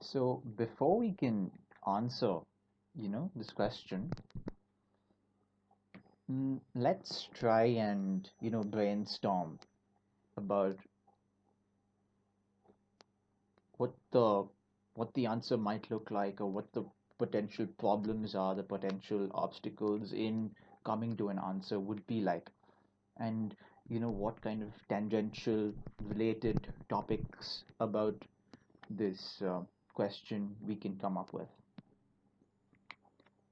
So before we can answer, this question, let's try and, brainstorm about what the what the answer might look like, or what the potential problems are, the potential obstacles in coming to an answer would be like, and what kind of tangential related topics about this question we can come up with.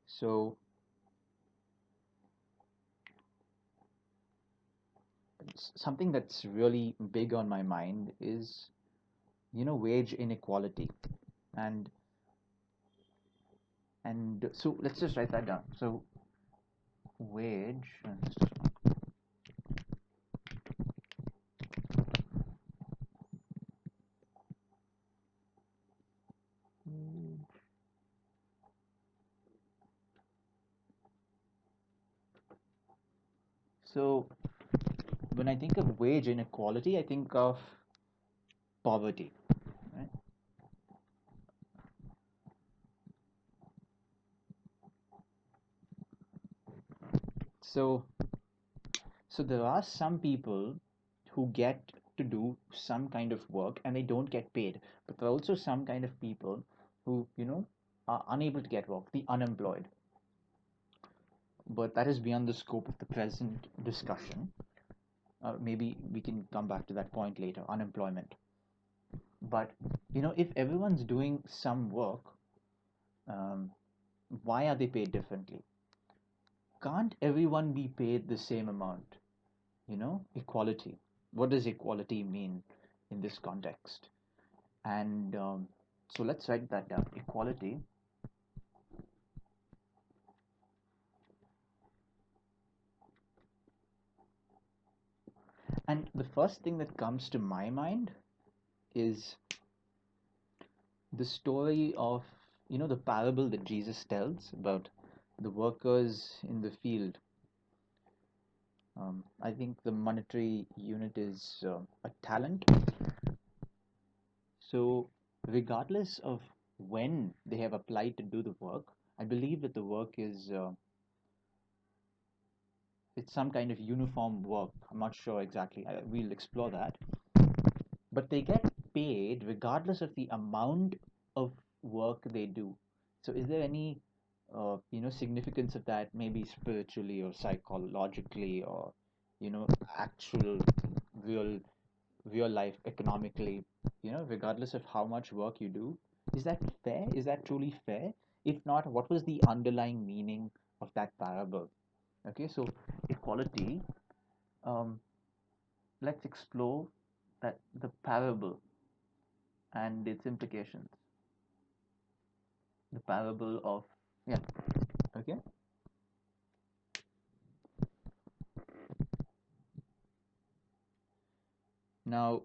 So something that's really big on my mind is wage inequality. And and so let's just write that down. So wage so when I think of wage inequality, I think of poverty, right? So so there are some people who get to do some kind of work and they don't get paid, but there are also some kind of people who are unable to get work, the unemployed. But that is beyond the scope of the present discussion. Maybe we can come back to that point later, unemployment. But if everyone's doing some work, um, why are they paid differently? Can't everyone be paid the same amount? Equality. What does equality mean in this context? And so let's write that down. Equality. And the first thing that comes to my mind is the story of, the parable that Jesus tells about the workers in the field. I think the monetary unit is a talent. So, regardless of when they have applied to do the work, I believe that the work is it's some kind of uniform work. I'm not sure exactly. We'll explore that. But they get paid regardless of the amount of work they do. So, is there any significance of that, maybe spiritually or psychologically, or actual real real life economically, regardless of how much work you do? Is that fair? Is that truly fair? If not, what was the underlying meaning of that parable? Okay, so equality. Um, let's explore that the parable and its implications. The parable of, yeah, okay. Now,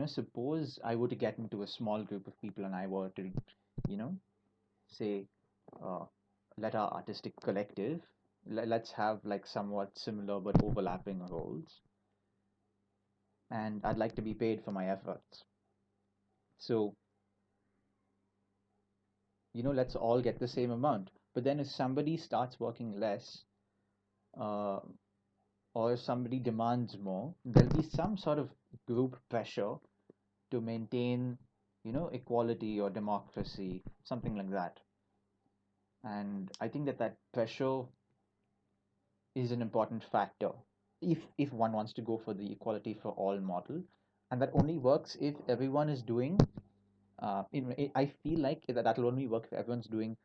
suppose I were to get into a small group of people and I were to, you know, say, uh, let our artistic collective, let's have like somewhat similar but overlapping roles, and I'd like to be paid for my efforts. So, let's all get the same amount. But then if somebody starts working less, uh, or if somebody demands more, there'll be some sort of group pressure to maintain, equality or democracy, something like that. And I think that that pressure is an important factor if one wants to go for the equality for all model, and that only works if everyone is doing. I feel like that will only work if everyone's doing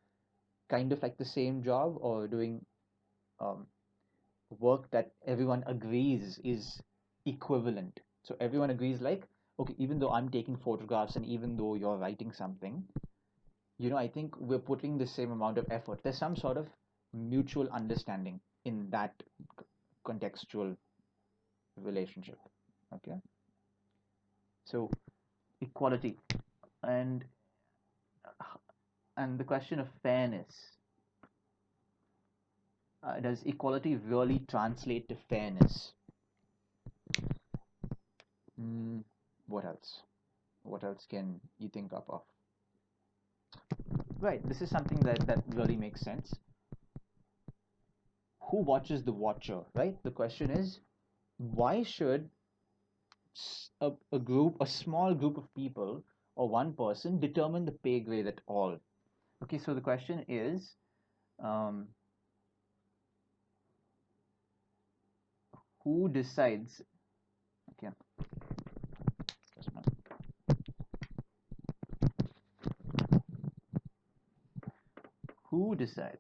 kind of like the same job, or doing um, work that everyone agrees is equivalent. So everyone agrees, like, okay, even though I'm taking photographs and even though you're writing something, I think we're putting the same amount of effort. There's some sort of mutual understanding in that contextual relationship. Okay, so equality, and the question of fairness. Does equality really translate to fairness? Mm, what else? What else can you think up of? Right, this is something that really makes sense. Who watches the watcher, right? The question is, why should a group, a small group of people, or one person determine the pay grade at all? Okay, so the question is, um, who decides? Okay, just a minute. Who decides?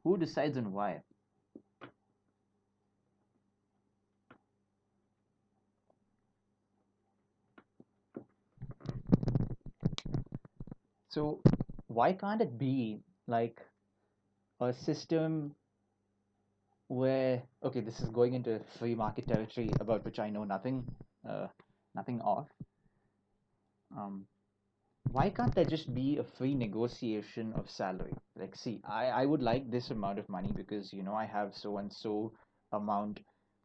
Who decides and why? So, why can't it be like a system where, okay, this is going into free market territory about which I know nothing, uh, nothing of. Um, why can't there just be a free negotiation of salary? Like, see, I would like this amount of money because, I have so and so amount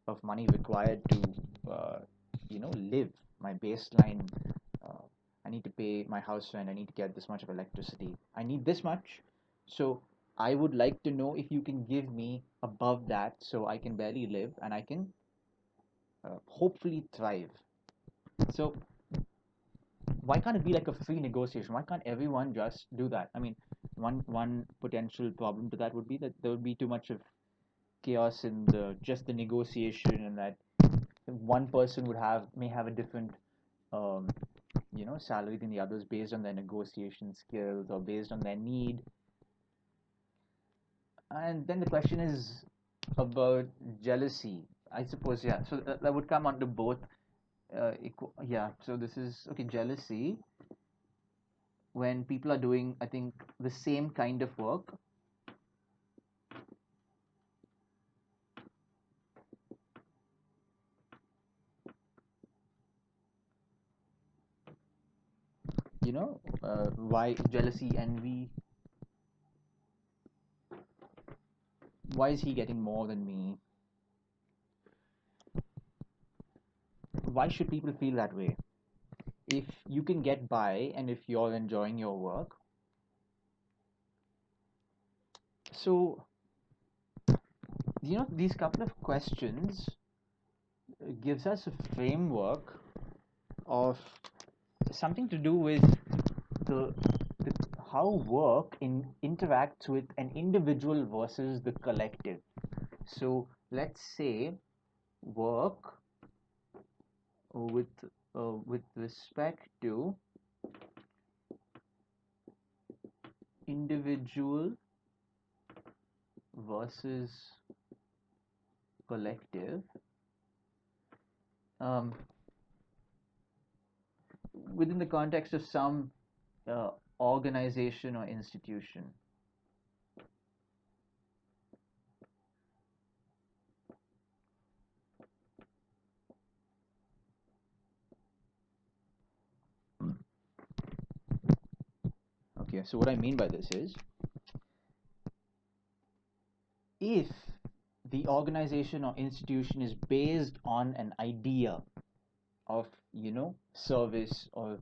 of money required to, live my baseline. Uh, I need to pay my house rent. I need to get this much of electricity. I need this much. So I would like to know if you can give me above that so I can barely live and I can hopefully thrive. So why can't it be like a free negotiation? Why can't everyone just do that? I mean, one potential problem to that would be that there would be too much of chaos in the just the negotiation, and that one person may have a different um, salary than the others based on their negotiation skills or based on their need. And then the question is about jealousy. I suppose, yeah. So that would come under both. Yeah. So this is okay. Jealousy when people are doing, I think, the same kind of work. Why jealousy, envy? Why is he getting more than me? Why should people feel that way? If you can get by and if you're enjoying your work, so these couple of questions gives us a framework of something to do with the, the how work interacts with an individual versus the collective. So let's say work with with respect to individual versus collective, um, within the context of some uh, organization or institution. Okay, so what I mean by this is, if the organization or institution is based on an idea of, service, or,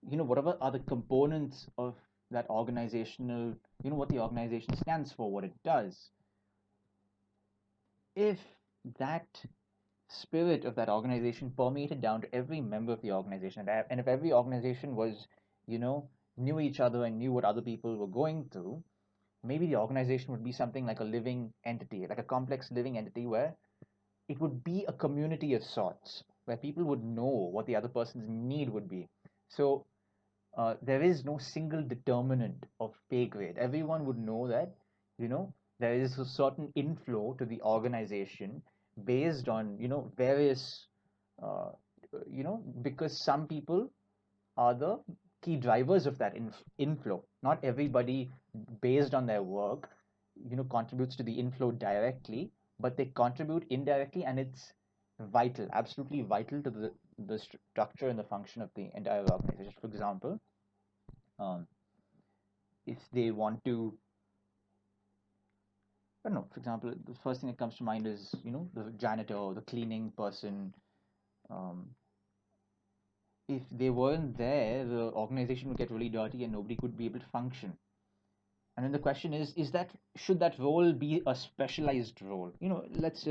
whatever are the components of that organizational, what the organization stands for, what it does, if that spirit of that organization permeated down to every member of the organization, and if every organization was, you know, knew each other and knew what other people were going through, maybe the organization would be something like a living entity, like a complex living entity where it would be a community of sorts, where people would know what the other person's need would be. So there is no single determinant of pay grade. Everyone would know that, there is a certain inflow to the organization based on, various, uh, because some people are the key drivers of that inflow. Not everybody, based on their work, contributes to the inflow directly, but they contribute indirectly, and it's vital, absolutely vital to the structure and the function of the entire organization. For example, um, if they want to, I don't know, for example, the first thing that comes to mind is, the janitor or the cleaning person. Um, if they weren't there, the organization would get really dirty and nobody could be able to function. And then the question is that should that role be a specialized role? Let's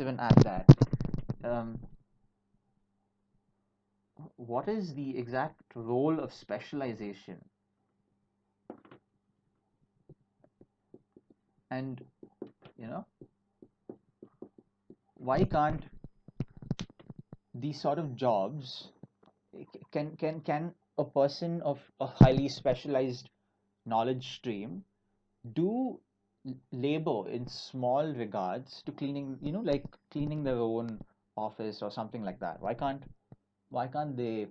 even add that. Um, what is the exact role of specialization? And you know, why can't these sort of jobs can a person of a highly specialized knowledge stream do labor in small regards to cleaning, like cleaning their own office or something like that? Why can't they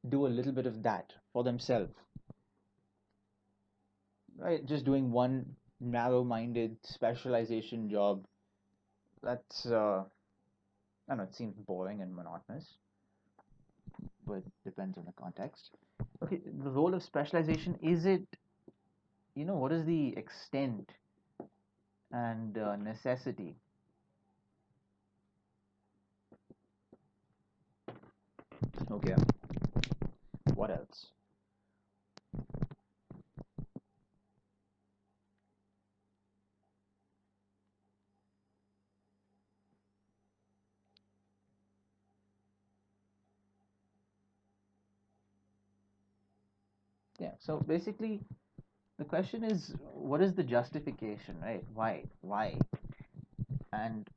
do a little bit of that for themselves, right? Just doing one narrow-minded specialization job. That's I don't know, it seems boring and monotonous, but it depends on the context. Okay, the role of specialization, is it, what is the extent and necessity? Okay, what else? Yeah, so basically, the question is, what is the justification, right? Why? And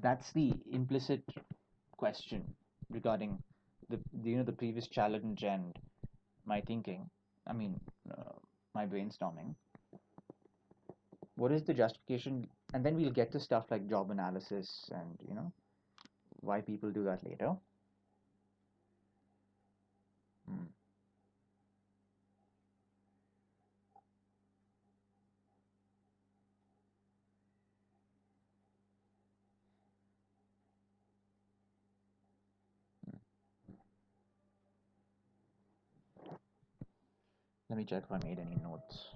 that's the implicit question regarding the previous challenge and my thinking. I mean, my brainstorming. What is the justification? And then we'll get to stuff like job analysis and why people do that later. Hmm. Let me check if I made any notes.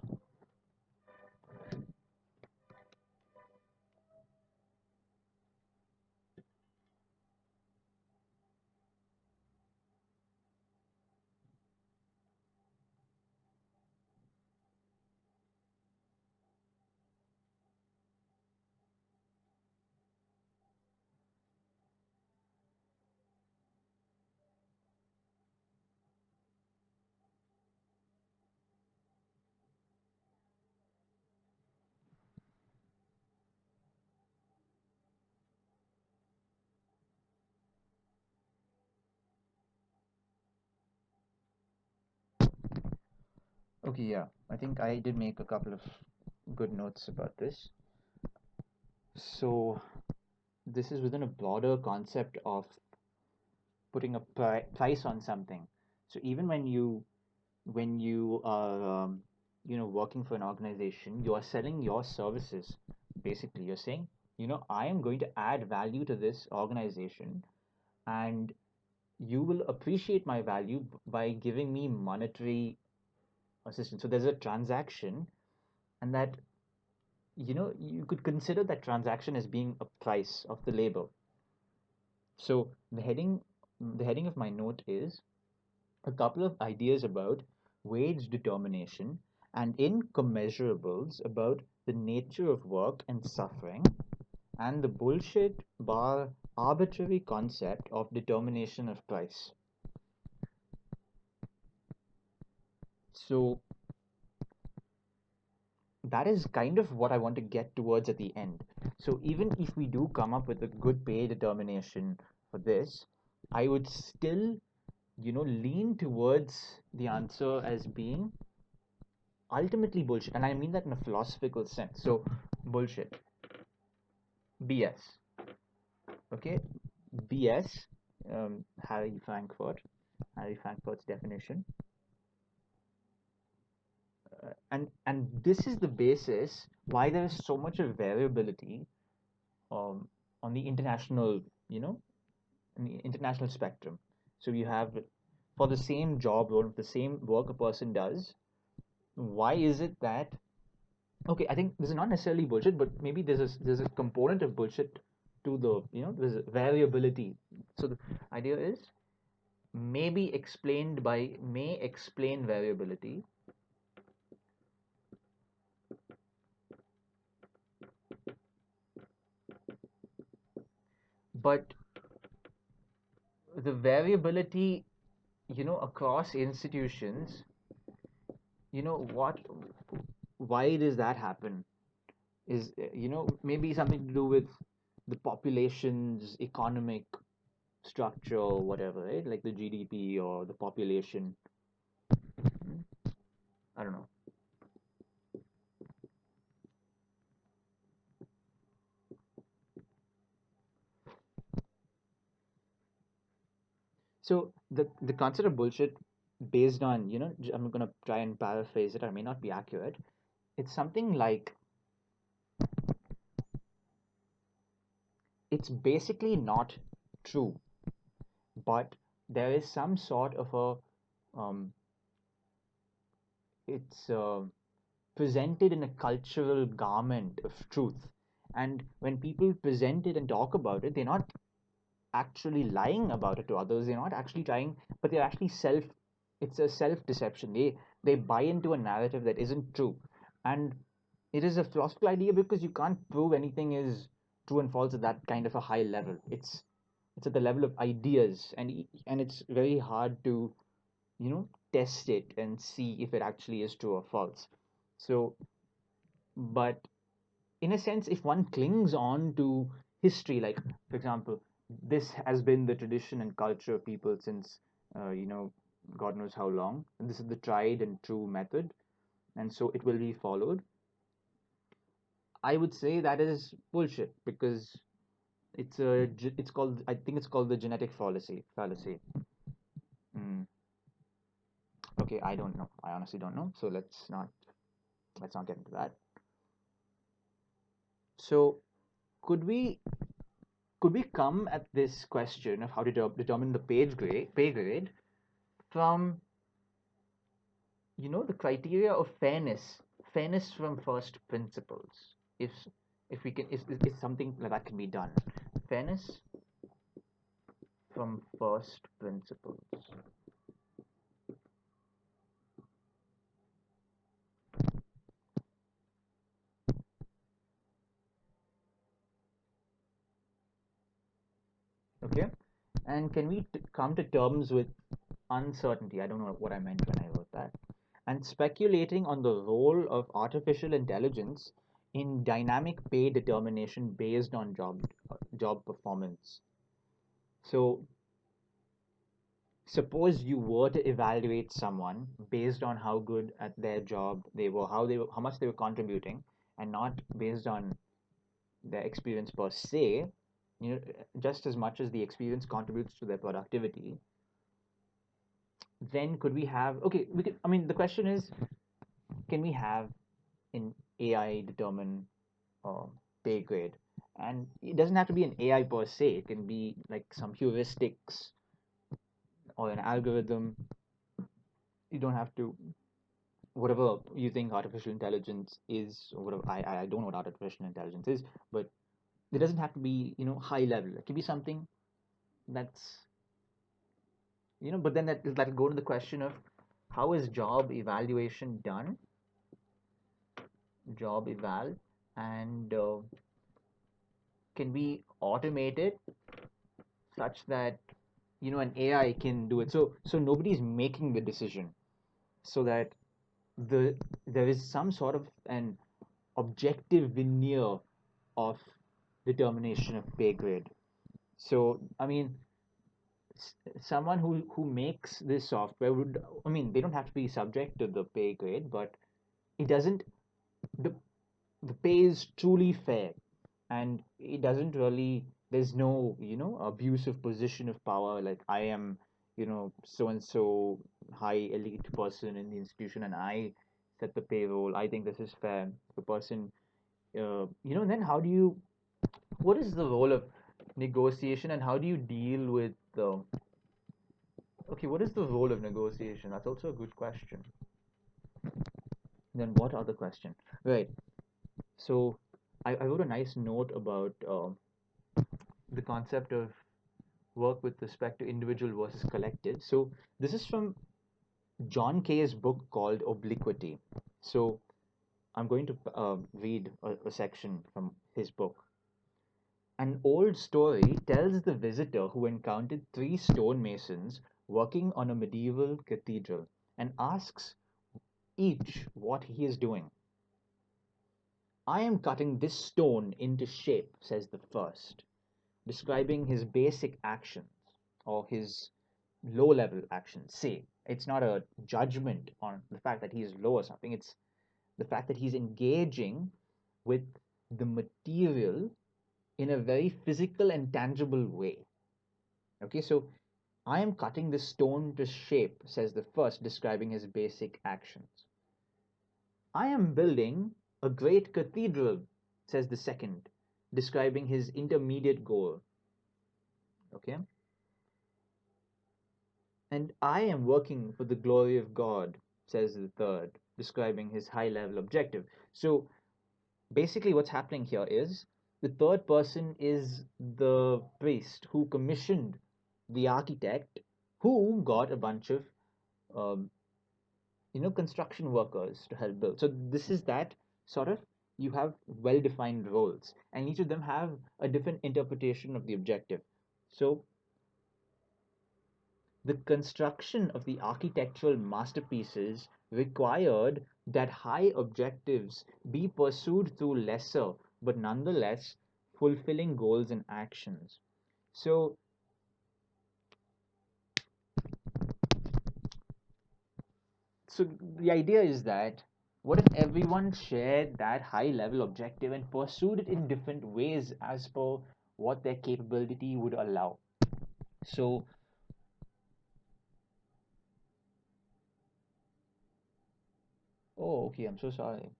Okay, yeah, I think I did make a couple of good notes about this. So this is within a broader concept of putting a price on something. So even when you are working for an organization, you are selling your services. Basically, you're saying, I am going to add value to this organization, and you will appreciate my value by giving me monetary assistance. So there's a transaction, and that you could consider that transaction as being a price of the labor. So the heading of my note is a couple of ideas about wage determination and incommensurables about the nature of work and suffering, and the bullshit bar arbitrary concept of determination of price. So that is kind of what I want to get towards at the end. So even if we do come up with a good pay determination for this, I would still, lean towards the answer as being ultimately bullshit. And I mean that in a philosophical sense. So, bullshit. BS. Okay? BS, Harry Frankfurt's definition. And this is the basis why there is so much of variability um, on the international, in the international spectrum. So you have, for the same job role, the same work a person does, why is it that, okay, I think this is not necessarily bullshit, but maybe there's a component of bullshit to the, there's a variability. So the idea is may explain variability, but the variability, across institutions, what, why does that happen? Is, maybe something to do with the population's economic structure or whatever, right? Like the GDP or the population. Hmm? I don't know. So the concept of bullshit, based on, I'm gonna try and paraphrase it. I may not be accurate. It's something like, it's basically not true, but there is some sort of um, it's presented in a cultural garment of truth. And when people present it and talk about it, they're not actually lying about it to others. They're not actually trying, but they're actually it's a self deception. They buy into a narrative that isn't true. And it is a philosophical idea because you can't prove anything is true and false at that kind of a high level. It's at the level of ideas, and it's very hard to, test it and see if it actually is true or false. So, but in a sense, if one clings on to history, like, for example, this has been the tradition and culture of people since, God knows how long. And this is the tried and true method, and so it will be followed. I would say that is bullshit because it's called, I think it's called the genetic fallacy. Mm, okay, I don't know. I honestly don't know. So let's not get into that. So could we could we come at this question of how to determine the pay grade from, the criteria of fairness from first principles? If we can, if something like that can be done, fairness from first principles. Okay, and can we come to terms with uncertainty? I don't know what I meant when I wrote that. And speculating on the role of artificial intelligence in dynamic pay determination based on job performance. So suppose you were to evaluate someone based on how good at their job they were, how much they were contributing, and not based on their experience per se, just as much as the experience contributes to their productivity. Then could we have, okay, we could, I mean, the question is, can we have an AI determine uh, pay grade? And it doesn't have to be an AI per se. It can be like some heuristics or an algorithm. You don't have to, whatever you think artificial intelligence is, or whatever. I don't know what artificial intelligence is, but it doesn't have to be, high level. It can be something that's, but then that go to the question of how is job evaluation done, job eval, and can we automate it such that, an AI can do it. So nobody's making the decision, so that there is some sort of an objective veneer of determination of pay grade. So I mean, someone who makes this software would, I mean, they don't have to be subject to the pay grade, but it doesn't the the pay is truly fair, and it doesn't really, there's no, abusive position of power, like I am, so and so high elite person in the institution, and I set the payroll, I think this is fair. The person, then how do you, what is the role of negotiation, and how do you deal with the, okay, what is the role of negotiation? That's also a good question. Then what other question? Right. So I wrote a nice note about the concept of work with respect to individual versus collective. So this is from John Kay's book called Obliquity. So I'm going to read a section from his book. An old story tells the visitor who encountered three stonemasons working on a medieval cathedral and asks each what he is doing. I am cutting this stone into shape, says the first, describing his basic actions or his low level actions. Say, it's not a judgment on the fact that he is low or something, it's the fact that he's engaging with the material in a very physical and tangible way. Okay, so I am cutting the stone to shape, says the first, describing his basic actions. I am building a great cathedral, says the second, describing his intermediate goal. Okay, and I am working for the glory of God, says the third, describing his high level objective. So basically, what's happening here is the third person is the priest who commissioned the architect who got a bunch of um, construction workers to help build. So this is that sort of, you have well defined roles and each of them have a different interpretation of the objective. So the construction of the architectural masterpieces required that high objectives be pursued through lesser but nonetheless fulfilling goals and actions. So so the idea is that what if everyone shared that high level objective and pursued it in different ways as per what their capability would allow? So, oh, okay, I'm so sorry.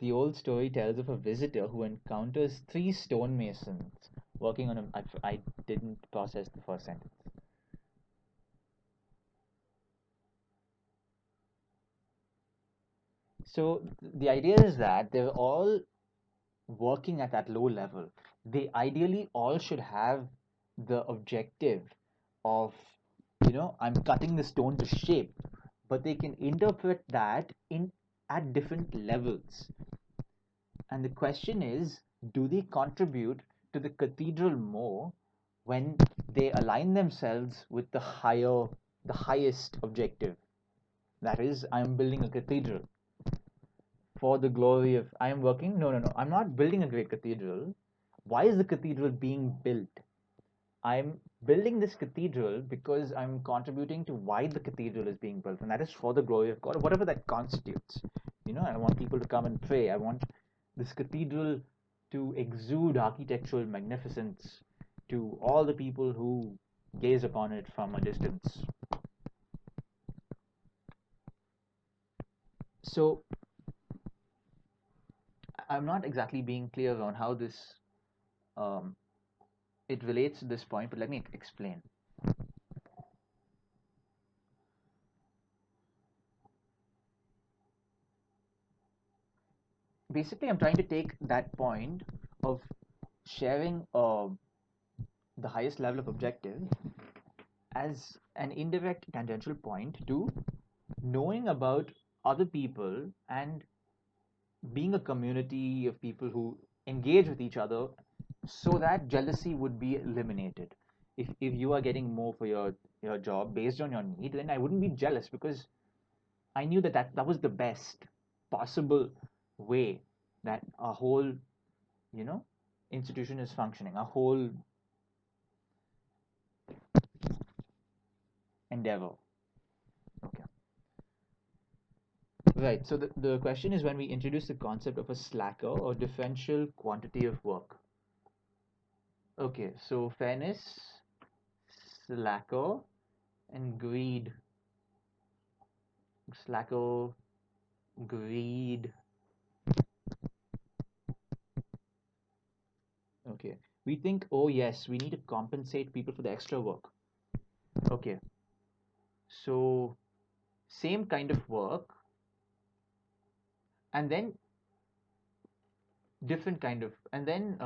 The old story tells of a visitor who encounters three stonemasons working on a. I didn't process the first sentence. So, the idea is that they're all working at that low level. They ideally all should have the objective of, I'm cutting the stone to shape, but they can interpret that in at different levels. And the question is, do they contribute to the cathedral more when they align themselves with the highest objective? That is, I'm building a cathedral for the glory of. I am working. No, no, no. I'm not building a great cathedral. Why is the cathedral being built? I'm building this cathedral because I'm contributing to why the cathedral is being built, and that is for the glory of God, whatever that constitutes. I want people to come and pray. I want this cathedral to exude architectural magnificence to all the people who gaze upon it from a distance. So I'm not exactly being clear on how this um, it relates to this point, but let me explain. Basically, I'm trying to take that point of sharing the highest level of objective as an indirect tangential point to knowing about other people and being a community of people who engage with each other so that jealousy would be eliminated. If you are getting more for your job based on your need, then I wouldn't be jealous because I knew that was the best possible way that a whole, you know, institution is functioning, a whole endeavor. Okay. Right. So the question is when we introduce the concept of a slacker or differential quantity of work. Okay. So fairness, slacker, and greed. Slacker, greed. Okay. We think, oh yes, we need to compensate people for the extra work. Okay. So same kind of work, and then different kind of, and then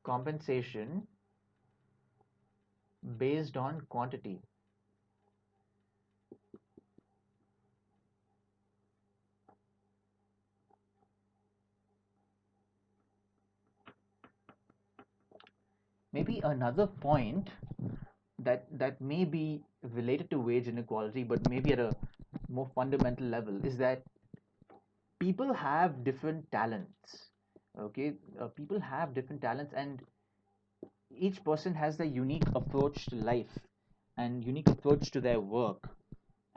compensation based on quantity. Maybe another point that may be related to wage inequality, but maybe at a more fundamental level, is that people have different talents. Okay, people have different talents, and each person has their unique approach to life and unique approach to their work.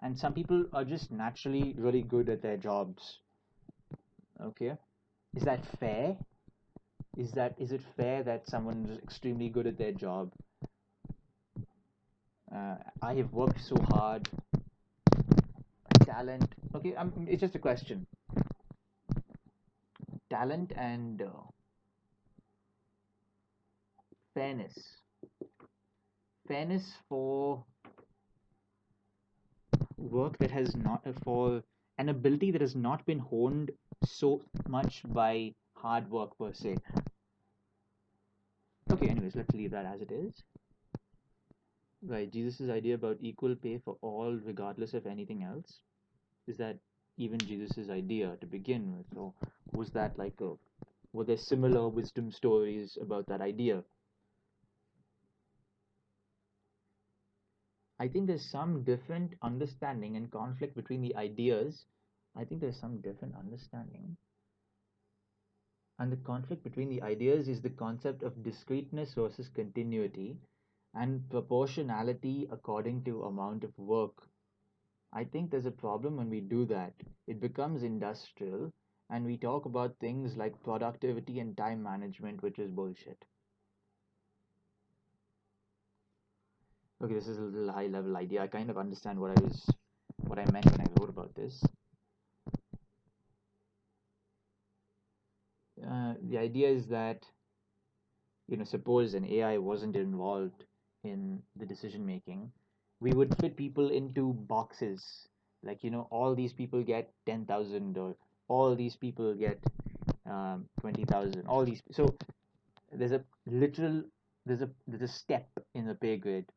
And some people are just naturally really good at their jobs. Okay, is that fair? Is it fair that someone is extremely good at their job? I have worked so hard. Talent. Okay, it's just a question. Talent and fairness. Fairness for work that has not for an ability that has not been honed so much by hard work per se. Okay, anyways, let's leave that as it is. Right, Jesus' idea about equal pay for all, regardless of anything else, is that even Jesus' idea to begin with, or was that like a were there similar wisdom stories about that idea? I think there's some different understanding and conflict between the ideas. I think there's some different understanding. And the conflict between the ideas is the concept of discreteness versus continuity and proportionality according to amount of work. I think there's a problem when we do that. It becomes industrial and we talk about things like productivity and time management, which is bullshit. Okay, this is a little high level idea. I kind of understand what I meant when I wrote about this. The idea is that, suppose an AI wasn't involved in the decision making, we would fit people into boxes. Like, all these people get 10,000, or all these people get 20,000. All these. So there's a literal, there's a step in the pay grade,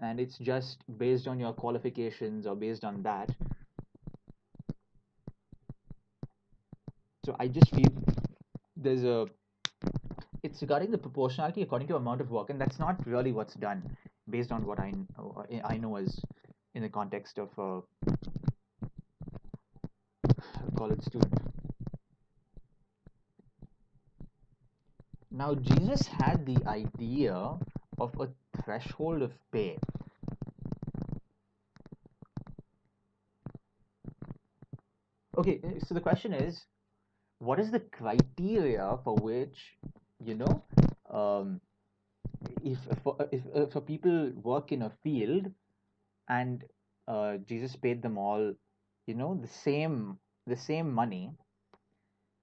and it's just based on your qualifications or based on that. So I just feel there's a it's regarding the proportionality according to amount of work, and that's not really what's done based on what I know as in the context of a college student. Now, Jesus had the idea of a threshold of pay. Okay, so the question is, what is the criteria for which, you know, um, if people work in a field and Jesus paid them all, the same money.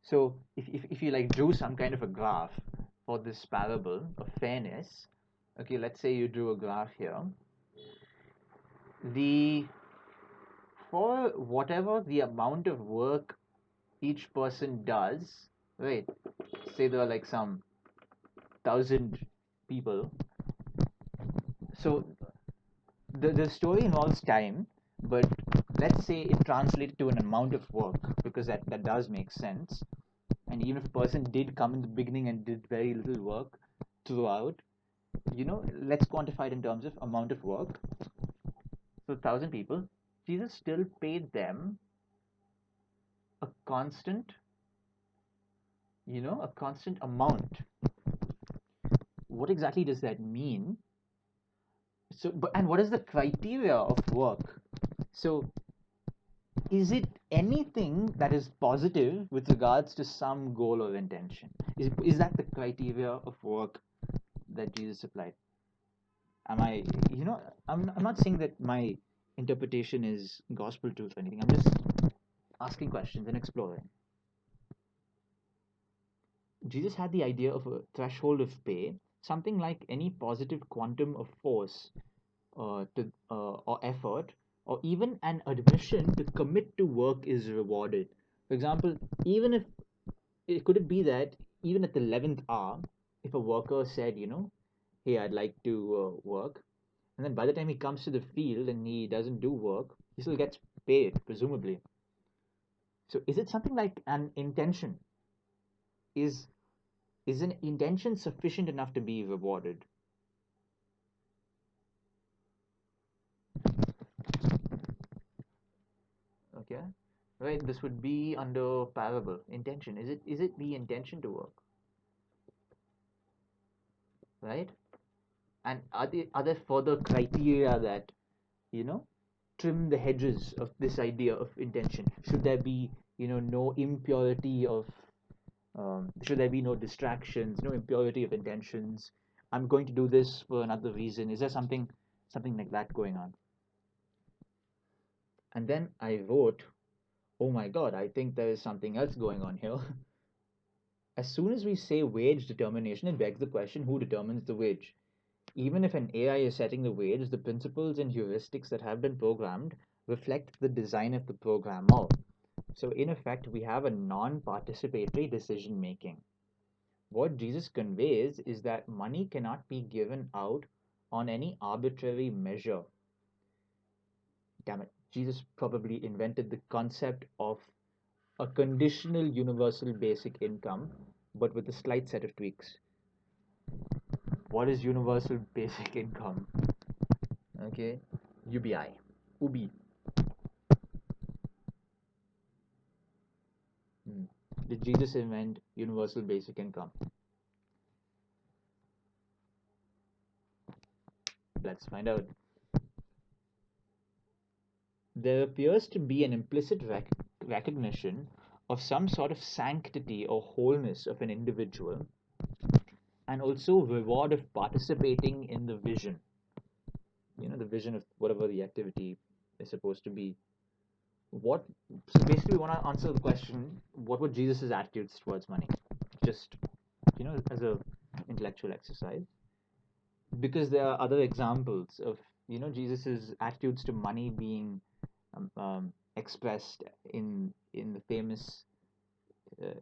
So if you like drew some kind of a graph for this parable of fairness, okay, let's say you drew a graph here. The For whatever the amount of work each person does, right? Say there are like some 1,000 people. So the story involves time, but let's say it translated to an amount of work, because that does make sense. And even if a person did come in the beginning and did very little work throughout, let's quantify it in terms of amount of work. So 1,000 people, Jesus still paid them a constant, a constant amount. What exactly does that mean? And what is the criteria of work? So is it anything that is positive with regards to some goal or intention? Is that the criteria of work that Jesus applied? Am I, I'm not saying that my interpretation is gospel truth or anything. I'm just asking questions and exploring. Jesus had the idea of a threshold of pay, something like any positive quantum of force or effort, or even an admission to commit to work is rewarded. For example, even if could it be that even at the 11th hour, if a worker said, hey, I'd like to work, and then by the time he comes to the field and he doesn't do work, he still gets paid, presumably. So is it something like an intention? Is is an intention sufficient enough to be rewarded? Okay, right. This would be under parable intention. Is it the intention to work, right? And are there further criteria that you know trim the hedges of this idea of intention? Should there be no impurity of should there be no distractions, no impurity of intentions? I'm going to do this for another reason. Is there something like that going on? And then I wrote, oh my god, I think there is something else going on here. As soon as we say wage determination, it begs the question, who determines the wage? Even if an AI is setting the wage, the principles and heuristics that have been programmed reflect the design of the programmer. So, in effect, we have a non participatory decision making. What Jesus conveys is that money cannot be given out on any arbitrary measure. Damn it, Jesus probably invented the concept of a conditional universal basic income, but with a slight set of tweaks. What is universal basic income? Okay, UBI. UBI. Hmm. Did Jesus invent universal basic income? Let's find out. There appears to be an implicit recognition of some sort of sanctity or wholeness of an individual, and also reward of participating in the vision. The vision of whatever the activity is supposed to be. What So basically, we want to answer the question: what were Jesus's attitudes towards money? Just as a intellectual exercise, because there are other examples of Jesus's attitudes to money being expressed in the famous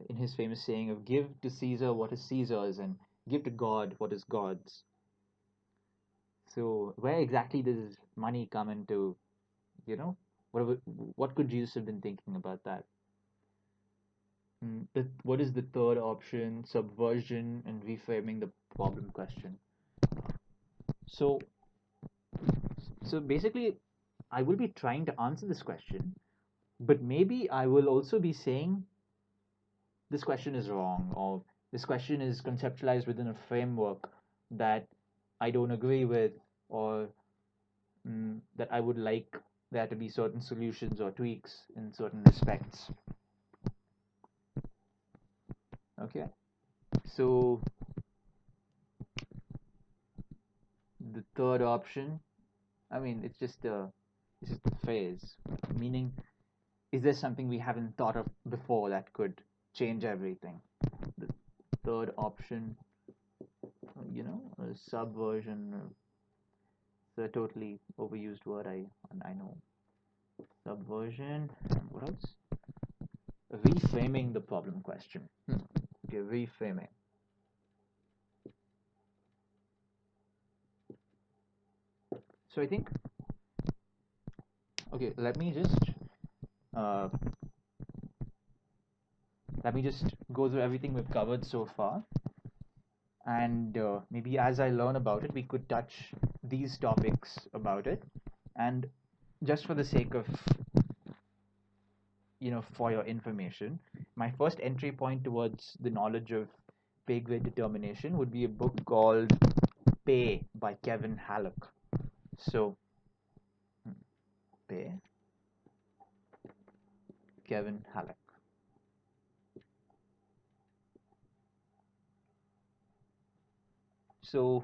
in his famous saying of "Give to Caesar what is Caesar's and give to God what is God's." So where exactly does money come into you know whatever what could Jesus have been thinking about that? What is the third option? Subversion and reframing the problem question. So basically, I will be trying to answer this question, but maybe I will also be saying this question is wrong, or this question is conceptualized within a framework that I don't agree with, or that I would like there to be certain solutions or tweaks in certain respects. Okay, so the third option, I mean, it's just a phrase, meaning, is there something we haven't thought of before that could change everything? The third option, a subversion. It's a totally overused word. I know. Subversion. What else? Reframing the problem question. Okay, reframing. So I think, okay, uh, let me just go through everything we've covered so far, and maybe as I learn about it, we could touch these topics about it, and just for the sake of for your information, my first entry point towards the knowledge of pay grade determination would be a book called Pay by Kevin Halleck. So, Pay, Kevin Halleck. So,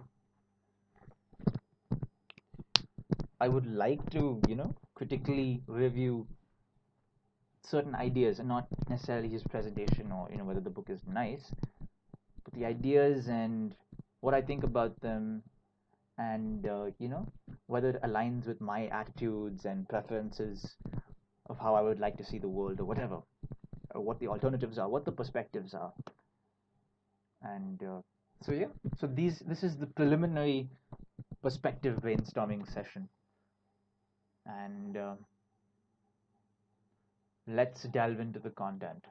I would like to, critically review certain ideas and not necessarily his presentation or, whether the book is nice, but the ideas and what I think about them, and whether it aligns with my attitudes and preferences of how I would like to see the world, or whatever, or what the alternatives are, what the perspectives are. And so yeah, so this is the preliminary perspective brainstorming session, and let's delve into the content.